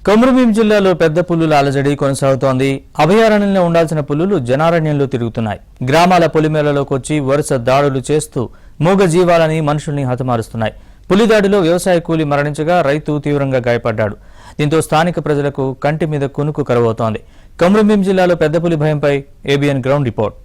కొమరంభీం జిల్లాలో పెద్ద పులుల అలజడి కొనసాగుతోంది. అభయారణ్యంలో ఉండాల్సిన పులులు జనారణ్యంలో తిరుగుతున్నాయి. గ్రామాల పొలిమేరలోకి వచ్చి వరుస దాడులు చేస్తూ మూగ జీవాలని మనుషుల్ని హతమారుస్తున్నాయి. పులి దాడిలో వ్యవసాయ కూలి మరణించగా రైతు తీవ్రంగా గాయపడ్డాడు. దీంతో స్థానిక ప్రజలకు కంటి మీద కునుకు కరవవుతోంది. కొమరంభీం జిల్లాలో పెద్ద పులి భయంపై ఏబిఎన్ గ్రౌండ్ రిపోర్ట్.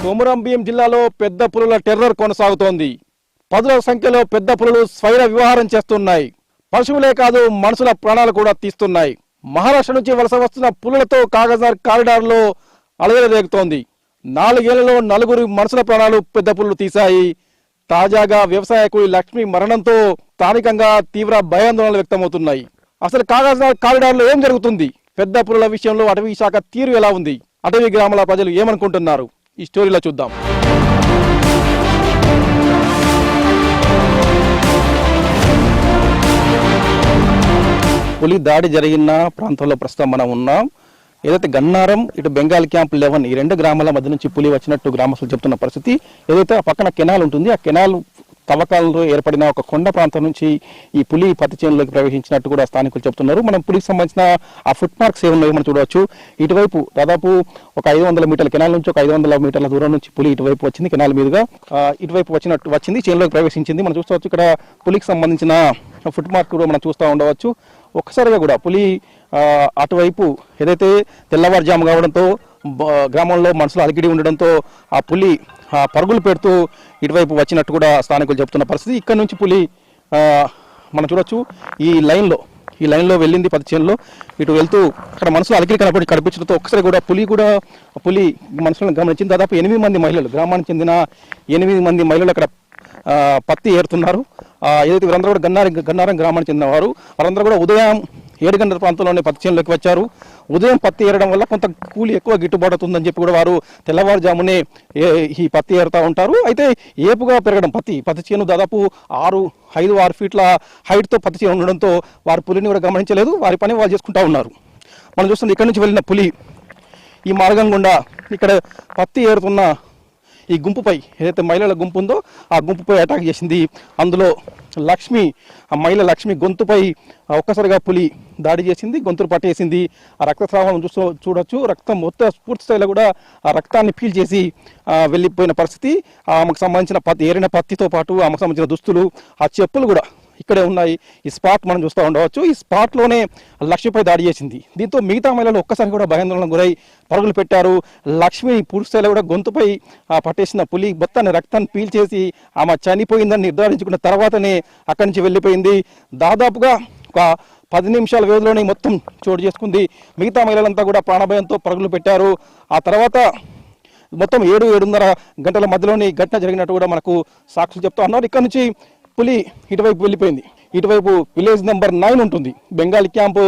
కొమరంభీం జిల్లాలో పెద్ద పులుల టెర్రర్ కొనసాగుతోంది. పదుల సంఖ్యలో పెద్ద పులులు స్వైర విహారం చేస్తున్నాయి. పశువులే కాదు మనుషుల ప్రాణాలు కూడా తీస్తున్నాయి. మహారాష్ట్ర నుంచి వలస వస్తున్న పులులతో కాగజార్ కారిడార్లో అలజడిరేగుతోంది. 4 ఏళ్లలో 4 మనుషుల ప్రాణాలు పెద్ద పులులు తీశాయి. తాజాగా వ్యవసాయ కూలి లక్ష్మి మరణంతో స్థానికంగా తీవ్ర భయాందోళనలు వ్యక్తమవుతున్నాయి. అసలు కాగజార్ కారిడార్లో ఏం జరుగుతుంది? పెద్ద పులుల విషయంలో అటవీ శాఖ తీరు ఎలా ఉంది? అటవీ గ్రామాల ప్రజలు ఏమనుకుంటున్నారు? ఈ స్టోరీలో చూద్దాం. పులి దాడి జరిగిన ప్రాంతంలో ప్రస్తుతం మనం ఉన్నాం. ఏదైతే గన్నారం ఇటు బెంగాల్ క్యాంప్ 11 ఈ 2 గ్రామాల మధ్య నుంచి పులి వచ్చినట్టు గ్రామస్తులు చెప్తున్న పరిస్థితి. ఏదైతే ఆ పక్కన కెనాల్ ఉంటుంది, ఆ కెనాల్ తవ్వకాలలో ఏర్పడిన ఒక కొండ ప్రాంతం నుంచి ఈ పులి పత్తి చేనులోకి ప్రవేశించినట్టు కూడా స్థానికులు చెప్తున్నారు. మనం పులికి సంబంధించిన ఆ ఫుట్ మార్క్స్ ఏమున్నాయో మనం చూడవచ్చు. ఇటువైపు దాదాపు ఒక 500 మీటర్ల కెనాల్ నుంచి ఒక 500 మీటర్ల దూరం నుంచి పులి ఇటువైపు వచ్చింది. కెనాల్ మీదుగా ఇటువైపు వచ్చింది, చేనులోకి ప్రవేశించింది. మనం చూసుకోవచ్చు ఇక్కడ పులికి సంబంధించిన ఫుట్ మార్క్ కూడా మనం చూస్తూ ఉండవచ్చు. ఒక్కసారిగా కూడా పులి అటువైపు ఏదైతే తెల్లవారుజాము కావడంతో గ్రామంలో మనుషులు అలికిడి ఉండడంతో ఆ పులి పరుగులు పెడుతూ ఇటువైపు వచ్చినట్టు కూడా స్థానికులు చెప్తున్న పరిస్థితి. ఇక్కడ నుంచి పులి మనం చూడొచ్చు ఈ లైన్లో వెళ్ళింది పత్తి చేనులో. ఇటు వెళ్తూ అక్కడ మనుషులు అలికిడి కనిపించడంతో ఒక్కసారి కూడా పులి మనుషులను గమనించింది. దాదాపు 8 మంది మహిళలు, గ్రామానికి చెందిన 8 మంది మహిళలు అక్కడ పత్తి ఏరుతున్నారు. ఏదైతే వీరందరూ కూడా గన్నారం గ్రామానికి చెందిన వారు, వారందరూ కూడా ఉదయం 7 గంటల ప్రాంతంలోనే పత్తి చేనులోకి వచ్చారు. ఉదయం పత్తి ఏరడం వల్ల కొంత కూలి ఎక్కువ గిట్టుబాటు అవుతుందని చెప్పి కూడా వారు తెల్లవారుజామునే ఈ పత్తి ఏరుతూ ఉంటారు. అయితే ఏపుగా పెరగడం పత్తి చేను దాదాపు 5-6 ఫీట్ల హైట్తో పత్తి చేను ఉండడంతో వారు పులిని కూడా గమనించలేదు. వారి పని వాళ్ళు చేసుకుంటూ ఉన్నారు. మనం చూస్తుంది ఇక్కడ నుంచి వెళ్ళిన పులి ఈ మార్గం గుండా ఇక్కడ పత్తి ఏరుతున్న ఈ గుంపుపై, ఏదైతే మహిళల గుంపు ఉందో ఆ గుంపుపై అటాక్ చేసింది. అందులో మహిళ లక్ష్మి గొంతుపై ఒక్కసారిగా పులి దాడి చేసింది, గొంతులు పట్టేసింది. ఆ రక్తస్రావం చూడొచ్చు. రక్తం మొత్తం పూర్తి స్థాయిలో కూడా ఆ రక్తాన్ని పీల్చేసి వెళ్ళిపోయిన పరిస్థితి. ఆమెకు సంబంధించిన ఏరిన పత్తితో పాటు ఆమెకు సంబంధించిన దుస్తులు, ఆ చెప్పులు కూడా ఇక్కడే ఉన్నాయి. ఈ స్పాట్ మనం చూస్తూ ఉండవచ్చు. ఈ స్పాట్లోనే లక్ష్మిపై దాడి చేసింది. దీంతో మిగతా మహిళలు ఒక్కసారి కూడా భయాందోళనకు గురై పరుగులు పెట్టారు. లక్ష్మి పూర్తి స్థాయిలో కూడా గొంతుపై పట్టేసిన పులి మొత్తాన్ని రక్తాన్ని పీల్చేసి ఆమె చనిపోయిందని నిర్ధారించుకున్న తర్వాతనే అక్కడి నుంచి వెళ్ళిపోయింది. దాదాపుగా ఒక 10 నిమిషాల వ్యవధిలోనే మొత్తం చోటు చేసుకుంది. మిగతా మహిళలంతా కూడా ప్రాణభయంతో పరుగులు పెట్టారు. ఆ తర్వాత మొత్తం 7-7:30 గంటల మధ్యలోని ఘటన జరిగినట్టు కూడా మనకు సాక్షులు చెప్తా ఉన్నారు. ఇక్కడ నుంచి పులి ఇటువైపు వెళ్ళిపోయింది. ఇటువైపు విలేజ్ నెంబర్ 9 ఉంటుంది, బెంగాల్ క్యాంప్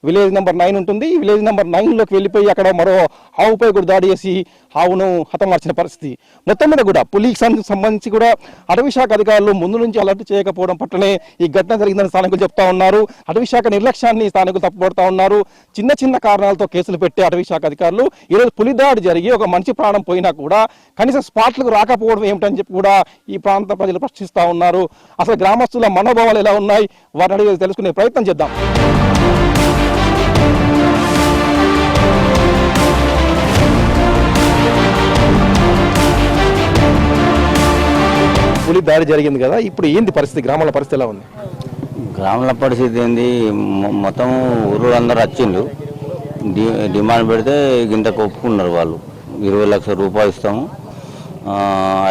విలేజ్ నెంబర్ 9 ఉంటుంది. ఈ విలేజ్ నెంబర్ 9లోకి వెళ్ళిపోయి అక్కడ మరో ఆవుపై కూడా దాడి చేసి ఆవును హతమార్చిన పరిస్థితి. మొత్తం మీద కూడా పులికి సంబంధించి కూడా అటవీ శాఖ అధికారులు ముందు నుంచి అలర్ట్ చేయకపోవడం పట్లనే ఈ ఘటన జరిగిందని స్థానికులు చెప్తా ఉన్నారు. అటవీ శాఖ నిర్లక్ష్యాన్ని స్థానికులు తప్పుపడుతూ ఉన్నారు. చిన్న కారణాలతో కేసులు పెట్టే అటవీ శాఖ అధికారులు ఈరోజు పులి దాడి జరిగి ఒక మనిషి ప్రాణం పోయినా కూడా కనీసం స్పాట్లకు రాకపోవడం ఏమిటని చెప్పి కూడా ఈ ప్రాంత ప్రజలు ప్రశ్నిస్తూ ఉన్నారు. అసలు గ్రామస్తుల మనోభావాలు ఎలా ఉన్నాయి, వారిని అడిగి తెలుసుకునే ప్రయత్నం చేద్దాం. పులి దాడి జరిగింది కదా, ఇప్పుడు ఏంది పరిస్థితి? గ్రామాల పరిస్థితి ఎలా ఉంది? గ్రామాల పరిస్థితి ఏంది, మొత్తం ఊరు అందరు వచ్చిండు. డిమాండ్ పెడితే గింతకు ఒప్పుకున్నారు. వాళ్ళు 20 లక్షల రూపాయలు ఇస్తాము,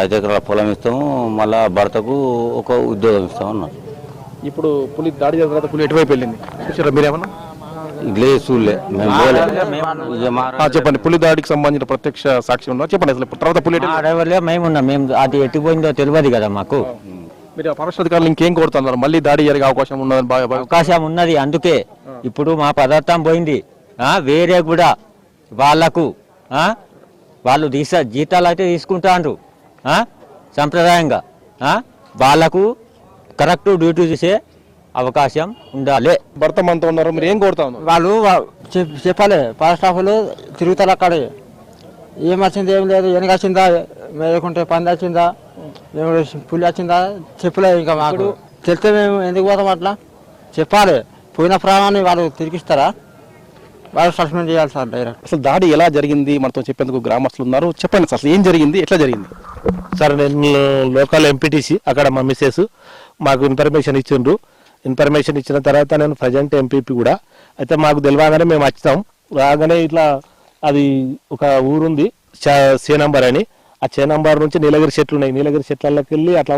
5 ఎకరాల పొలం ఇస్తాము, మళ్ళా భర్తకు ఒక ఉద్యోగం ఇస్తామన్నారు. ఇప్పుడు పులి దాడి జరిగిన తర్వాత పులి ఎటువైపు వెళ్ళింది చూసారా మీరేమన్నా? చెప్పండి, పులి దాడికి సంబంధించిన ప్రత్యక్ష సాక్షి ఉన్నారు, చెప్పండి. అసలు తర్వాత పులి మేము అది ఎట్టుపోయిందో తెలియదు కదా మాకు. మీరు ఫారెస్ట్ అధికారులు ఇంకేం కోరుతున్నారు? మళ్ళీ దాడి జరిగే అవకాశం ఉన్నది? అవకాశం ఉన్నది. అందుకే ఇప్పుడు మా పదార్థం పోయింది. వేరే కూడా వాళ్ళకు వాళ్ళు జీతాలు అయితే తీసుకుంటారు సంప్రదాయంగా. వాళ్ళకు కరెక్ట్ డ్యూటీ చేసే అవకాశం ఉండాలి. భర్త మనతో ఉన్నారు, మీరు ఏం కోరుతా ఉన్నారు? వాళ్ళు చెప్పాలి, ఫారెస్ట్ ఆఫీసులో తిరుగుతారు అక్కడ. ఏం వచ్చింది ఏం లేదు, వెనక వచ్చిందా లేకుంటే పంది వచ్చిందా పులి వచ్చిందా చెప్పలేదు. ఇంకా మాకు తెలిస్తే మేము ఎందుకు పోతాం అట్లా చెప్పాలి. పోయిన ప్రాణాన్ని వాళ్ళు తిరిగిస్తారా? వాళ్ళు సస్పెండ్ చేయాలి సార్ డైరెక్ట్. అసలు దాడి ఎలా జరిగింది మనతో చెప్పేందుకు గ్రామస్తులు ఉన్నారు. చెప్పండి సార్, అసలు ఏం జరిగింది, ఎట్లా జరిగింది? సార్ నేను లోకల్ ఎంపీటీసీ, అక్కడ మా మిస్సెస్ మాకు ఇన్ఫర్మేషన్ ఇచ్చిండ్రు. ఇన్ఫర్మేషన్ ఇచ్చిన తర్వాత నేను ప్రజెంట్ ఎంపీపీ కూడా. అయితే మాకు తెలియగానే మేము వచ్చాం. రాగానే ఇట్లా అది ఒక ఊరుంది సే నంబర్ అని, ఆ చే నంబర్ నుంచి నీలగిరి చెట్లు ఉన్నాయి, నీలగిరి చెట్లకి వెళ్ళి అట్లా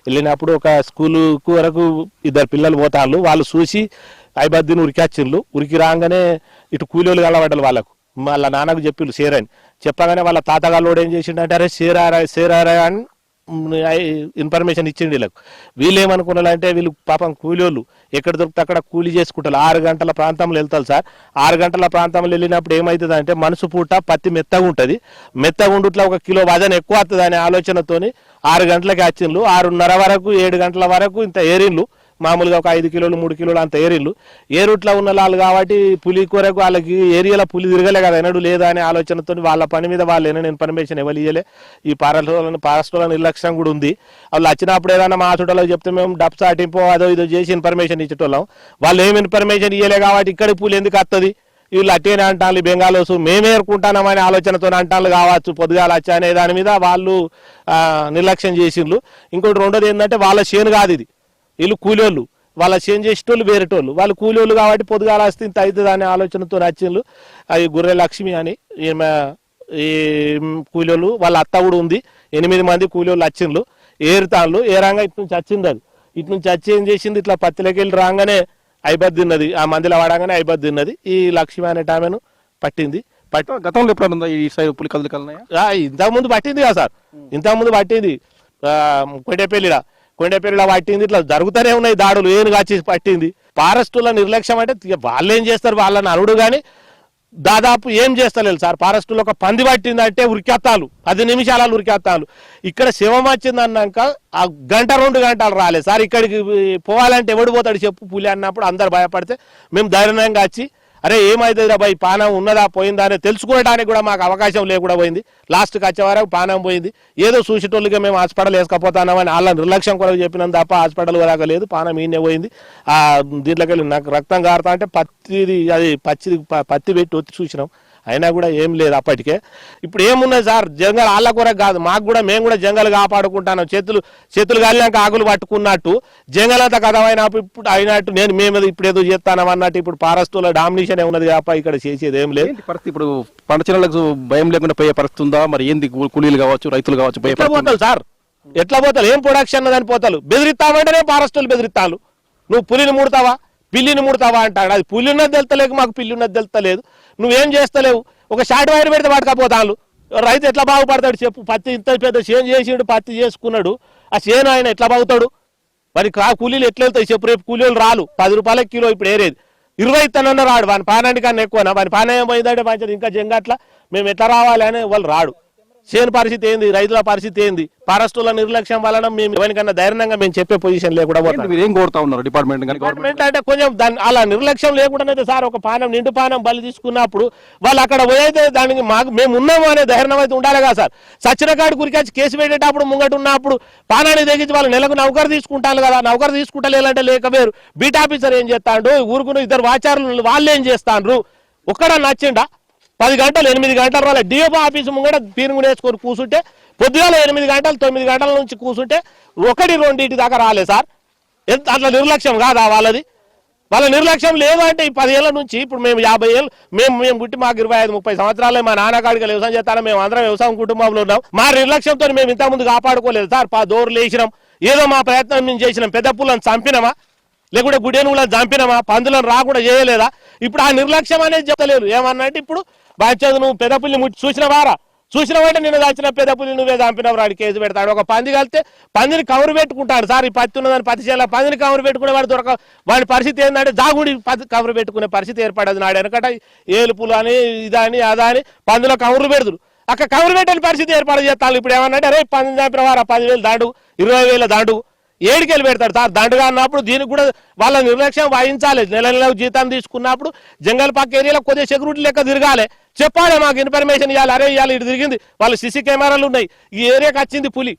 వెళ్ళినప్పుడు ఒక స్కూలుకు వరకు ఇద్దరు పిల్లలు పోతాళ్ళు. వాళ్ళు చూసి ఐబద్దిని ఉరికొచ్చిండ్రు. ఉరికి రాగానే ఇటు కూలీలు కలబడ్డారు. వాళ్ళకు వాళ్ళ నాన్నకు చెప్పిండ్రు షేర్ అని. చెప్పగానే వాళ్ళ తాతగాళ్ళు ఏం చేసిండే, అరే షేరారా అని ఇన్ఫర్మేషన్ ఇచ్చిండు వీళ్ళకు. వీళ్ళు ఏమనుకున్నారంటే వీళ్ళు పాపం కూలీలు ఎక్కడ దొరికితే అక్కడ కూలీ చేసుకుంటారు. 6 గంటల ప్రాంతంలో వెళ్తారు సార్. 6 గంటల ప్రాంతంలో వెళ్ళినప్పుడు ఏమవుతుంది అంటే మనసు పూట పత్తి మెత్తగా ఉంటుంది. మెత్తగా ఉండుట్లా 1 కిలో వజన్ ఎక్కువ వస్తుంది అనే ఆలోచనతోని 6 గంటలకి వచ్చిండ్రు. 6:30 వరకు 7 గంటల వరకు ఇంత ఏరిన్లు. మామూలుగా ఒక 5 కిలోలు 3 కిలోలు అంత ఏరిన్లు. ఏ రూట్లో ఉన్న వాళ్ళు కాబట్టి పులి కొరకు వాళ్ళకి ఏరియాలో పులి తిరగలే కదా, ఎన్నడూ లేదా అనే ఆలోచనతో వాళ్ళ పని మీద వాళ్ళు ఏమైనా ఇన్ఫర్మేషన్ ఎవరు ఇవ్వలే. ఈ ఫారెస్ట్లో నిర్లక్ష్యం కూడా ఉంది. వాళ్ళు వచ్చినప్పుడు ఏదైనా మా చుట్టాలకు చెప్తే మేము డబ్ సాటింపో అదో ఇదో చేసి ఇన్ఫర్మేషన్ ఇచ్చేటోళ్ళం. వాళ్ళు ఏమి ఇన్ఫర్మేషన్ ఇవ్వలే కాబట్టి ఇక్కడ పులి ఎందుకు వస్తుంది, వీళ్ళు అట్టేనే అంటాను బెంగాలోసు మేమే ఏరుకుంటానమనే ఆలోచనతో అంటాను కావచ్చు పొద్దుగాల వచ్చా అనే దాని మీద వాళ్ళు నిర్లక్ష్యం చేసిండ్రు. ఇంకోటి రెండోది ఏంటంటే వాళ్ళ చేను కాదు ఇది, వీళ్ళు కూలోళ్ళు. వాళ్ళ చేంజ్ చేసేటోళ్ళు వేరేటోళ్ళు, వాళ్ళు కూలోళ్ళు కాబట్టి పొద్దుగాల వస్తే ఇంత అవుతుంది అనే ఆలోచనతో నచ్చిండ్రు. అది గుర్రె లక్ష్మి అని ఈ కూలోళ్ళు, వాళ్ళ అత్త కూడా ఉంది. 8 మంది కూలోళ్ళు వచ్చిండ్రు. ఏరుతాళ్ళు. ఏరంగా ఇటు నుంచి వచ్చింది. అది ఇటు నుంచి వచ్చి ఏం చేసింది, ఇట్లా పత్తిలోకి వెళ్ళి రాగానే ఐబద్దిన్నది. ఆ మందిలో వాడగానే ఐబద్దిన్నది. ఈ లక్ష్మి అనే ఆమెను పట్టింది. గతంలో ఎప్పుడన్నా ఈ సైడ్ పులి కదలికలున్నాయా? ఇంతకుముందు పట్టింది కదా సార్, ఇంతకుముందు పట్టింది. కొండపల్లిలో పట్టింది. ఇట్లా జరుగుతూనే ఉన్నాయి దాడులు. ఏను కాచి పట్టింది. ఫారెస్టుల నిర్లక్ష్యం అంటే వాళ్ళు ఏం చేస్తారు, వాళ్ళని అరుడు కానీ దాదాపు ఏం చేస్తలేదు సార్. ఫారెస్టులో ఒక పంది పట్టిందంటే ఉరికెత్తాలు, 10 నిమిషాలు ఉరికెత్తాలు. ఇక్కడ శివం వచ్చింది అన్నాక ఆ 1-2 గంటలు రాలేదు సార్. ఇక్కడికి పోవాలంటే ఎవడు పోతాడు చెప్పు పులి అన్నప్పుడు అందరు భయపడితే మేము ధైర్యంగా వచ్చి అరే ఏమైతుంది బాయ్ పానం ఉన్నదా పోయిందా అని తెలుసుకోవడానికి కూడా మాకు అవకాశం లేకుండా పోయింది. లాస్ట్కి వచ్చే వరకు పానం పోయింది. ఏదో చూసేటోళ్ళుగా మేము హాస్పిటల్ వేసుకపోతామని వాళ్ళ నిర్లక్ష్యం కొరకు చెప్పినాం తప్ప హాస్పిటల్ వరకు లేదు. పానం ఈయనే పోయింది. దీంట్లోకి వెళ్ళి నాకు రక్తం కారుతా అంటే పత్తి పెట్టి ఒత్తి చూసినాం, అయినా కూడా ఏం లేదు అప్పటికే. ఇప్పుడు ఏమున్నది సార్, జంగల్ వాళ్ళ కొరకు కాదు మాకు కూడా, మేము కూడా జంగల్ కాపాడుకుంటాను. చేతులు కాలినాక ఆకులు పట్టుకున్నట్టు జంగల్ అంతా కథ ఇప్పుడు అయినట్టు మేము ఇప్పుడు ఏదో చేస్తాను అన్నట్టు ఇప్పుడు ఫారెస్ట్లో డామినేషన్ ఉన్నది కాబట్టి ఇక్కడ చేసేది ఏం లేదు. పరిస్థితి ఇప్పుడు పంట చేనులకు భయం లేకుండా పోయే పరిస్థితి ఉందా మరి? ఏంది కూలీలు కావచ్చు రైతులు కావచ్చు ఎట్లా పోతారు సార్, ఎట్లా పోతారు? ఏం ప్రొడక్షన్ అని పోతారు. బెదిరిస్తామంటేనే ఫారెస్టులు బెదిరిస్తాను. నువ్వు పులిని ముడతావా పిల్లిని ముడతావా అంటాడు. అది పులి ఉన్నది తెలుతలేక మాకు పిల్లి ఉన్నది తెలుతలేదు. నువ్వేం చేస్తలేవు. ఒక షార్ట్ వైర్ పెడితే పట్టుకపోతాను. రైతు ఎట్లా బాగుపడతాడు చెప్పు? పత్తి ఇంత పెద్ద చేను చేసిండు, పత్తి చేసుకున్నాడు. ఆ చేను ఆయన ఎట్లా బాగుతాడు మరి? కూలీలు ఎట్లా వెళ్తాయి చెప్పు? రేపు కూలీలు రాలు 10 రూపాయల కిలో ఇప్పుడు ఏరేది 20 ఇస్తానన్న రాడు. వాని పానానికి కన్నా ఎక్కువనా? వాని పానం ఏమైందంటే మంచిది ఇంకా జంగట్లా మేము ఎట్లా రావాలి అని వాళ్ళు రాడు. చేను పరిస్థితి ఏంది, రైతుల పరిస్థితి ఏంది? ఫారెస్టుల నిర్లక్ష్యం వలన మేము ఎవరికన్నా ధైర్యంగా మేము చెప్పే పొజిషన్ లేకుండా ఏం కోరుతా ఉన్నారు డిపార్ట్మెంట్ అంటే కొంచెం దాని అలా నిర్లక్ష్యం లేకుండా సార్. ఒక పానం నిండు పానం బలి తీసుకున్నప్పుడు వాళ్ళు అక్కడ పోయితే దానికి మేము ఉన్నాము అనే ధైర్యం అయితే ఉండాలి కదా సార్. సచిన కాడు గురికొచ్చి కేసు పెట్టేటప్పుడు ముంగట ఉన్నప్పుడు పానాన్ని తెగించి వాళ్ళు నెలకు నౌకరు తీసుకుంటారు కదా. నౌకరు తీసుకుంటలేదంటే లేకపోయారు. బీట్ ఆఫీసర్ ఏం చేస్తాడు, ఊరుకుని 2 వాచారులు వాళ్ళు ఏం చేస్తాండ్రు? ఒక్కడ నచ్చిండా? 10 గంటలు 8 గంటల రాలే. డిఎఫ్ ఆఫీసు ముంగట పీనుగు వేసుకొని కూర్చుంటే పొద్దుగాల 8 గంటలు 9 గంటల నుంచి కూర్చుంటే 1-2 దాకా రాలే సార్. అట్లా నిర్లక్ష్యం కాదా వాళ్ళది? వాళ్ళ నిర్లక్ష్యం లేదు అంటే ఈ 10 ఏళ్ల నుంచి ఇప్పుడు మేము 50 ఏళ్ళు మేము పుట్టి మాకు 25-30 సంవత్సరాలే మా నాన్నగాడికి వ్యవసాయం చేస్తాను. మేము అందరం వ్యవసాయం కుటుంబంలో ఉన్నాం. మా నిర్లక్ష్యంతో మేము ఇంతకుముందు కాపాడుకోలేదు సార్. దోరులు వేసినాం, ఏదో మా ప్రయత్నం మేము చేసినాం. పెద్ద పుల్లను చంపినామా లేకుంటే గుడేనుగులను చంపినామా? పందులను రాకుండా చేయలేదా? ఇప్పుడు ఆ నిర్లక్ష్యం అనేది చెప్తలేరు. ఏమన్నా అంటే ఇప్పుడు బాధ్యత నువ్వు పెద్ద పుల్లి చూసినవంటే నిన్న దాచిన పెద్ద పుల్లి నువ్వే చంపినవు రాడు కేసు పెడతాడు. ఒక పంది కలితే పందిని కవరు పెట్టుకుంటాడు సార్. ఈ పత్తి ఉన్నదని పత్తి చేయాల పందిని కవరు పెట్టుకునే వాడు వాడి పరిస్థితి ఏంటంటే జాగుడి కవరు పెట్టుకునే పరిస్థితి ఏర్పడదు. నాడు వెనకట ఏలుపులు అని ఇదని అదా అని పందులో కవరు పెడతారు. అక్కడ కవరు పెట్టని పరిస్థితి ఏర్పాటు చేస్తాను. ఇప్పుడు ఏమన్నా అరే పందిని చంపిన వారు 10,000 దాండు 20,000 దాండు ఏడికెళ్ళి పెడతాడు సార్ దండగా అన్నప్పుడు దీనికి కూడా వాళ్ళ నిర్లక్ష్యం వహించాలి. నెల నెల జీతం తీసుకున్నప్పుడు జంగల్ పక్క ఏరియాలో కొద్దిగా సెక్యూరిటీ లెక్క తిరగాలి, చెప్పాలి మాకు ఇన్ఫర్మేషన్ ఇవ్వాలి. అరే ఇవ్వాలి ఇటు తిరిగింది, వాళ్ళు సీసీ కెమెరాలు ఉన్నాయి, ఈ ఏరియాకి వచ్చింది పులి,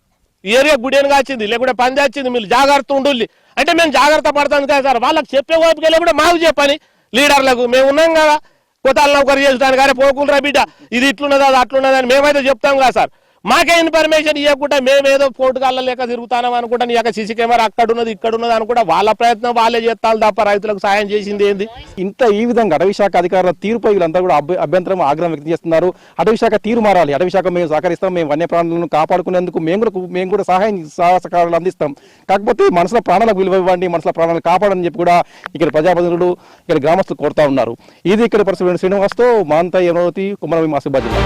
ఈ ఏరియా గుడేనుగా వచ్చింది, లేకుంటే పంది వచ్చింది, మీరు జాగ్రత్త ఉండాలి అంటే మేము జాగ్రత్త పడతాం కదా సార్. వాళ్ళకి చెప్పే ఓపిక కూడా మాకు చెప్పని లీడర్లకు మేము ఉన్నాం కదా, కొత్త నౌకరు చేసడానికి. అరే పోకులరా బిడ్డ ఇది ఇట్లున్నది అది అట్లున్నది అని మేమైతే చెప్తాం కదా సార్. మాకే ఇన్ఫర్మేషన్ ఇవ్వకుండా మేమేదో పోటుగాళ్ళ లేక తిరుగుతానం అనుకుంటా, నీ యొక్క సీసీ కెమెరా అక్కడ ఉన్నది ఇక్కడ ఉన్నది అనుకుంటా వాళ్ళ ప్రయత్నం వాళ్ళే చేస్తాను తప్ప రైతులకు సాయం చేసింది ఏంది? ఈ విధంగా అటవీ శాఖ అధికారుల తీరుపై వీళ్ళంతా కూడా అభ్యంతరం ఆగ్రహం వ్యక్తం చేస్తున్నారు. అటవీ శాఖ తీరు మారాలి, అటవీ శాఖ మేము సహకరిస్తాం, మేము వన్యప్రాణులను కాపాడుకునేందుకు మేము కూడా సహకారాలు అందిస్తాం. కాకపోతే మనసులో ప్రాణాలకు విలువ ఇవ్వండి, మనసులో ప్రాణాలను కాపాడని చెప్పి కూడా ఇక్కడ ప్రజాప్రతినిధులు ఇక్కడ గ్రామస్తులు కోరుతా ఉన్నారు. ఇది ఇక్కడ పరిస్థితి. శ్రీనివాస్తో మాంతా యమరావతి కుమ్మరం మాసిబాద్ జిల్లా.